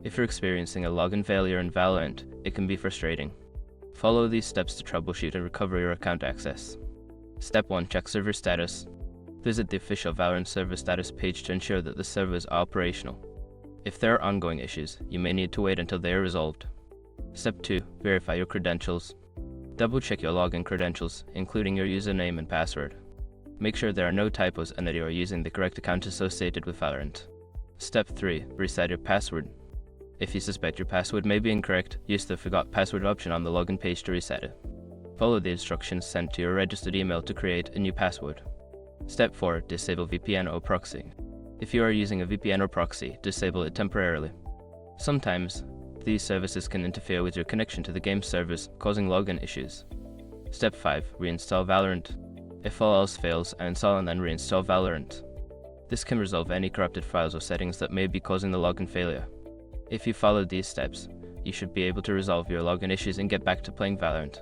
If you're experiencing a login failure in Valorant, it can be frustrating. Follow these steps to troubleshoot and recover your account access. Step 1. Check server status. Visit the official Valorant server status page to ensure that the server is operational. If there are ongoing issues, you may need to wait until they are resolved. Step 2. Verify your credentials. Double-check your login credentials, including your username and password. Make sure there are no typos and that you are using the correct account associated with Valorant. Step 3. Reset your password. If you suspect your password may be incorrect, use the Forgot Password option on the login page to reset it. Follow the instructions sent to your registered email to create a new password. Step 4. Disable VPN or proxy. If you are using a VPN or proxy, disable it temporarily. Sometimes, these services can interfere with your connection to the game servers, causing login issues. Step 5. Reinstall Valorant. If all else fails, uninstall and then reinstall Valorant. This can resolve any corrupted files or settings that may be causing the login failure. If you follow these steps, you should be able to resolve your login issues and get back to playing Valorant.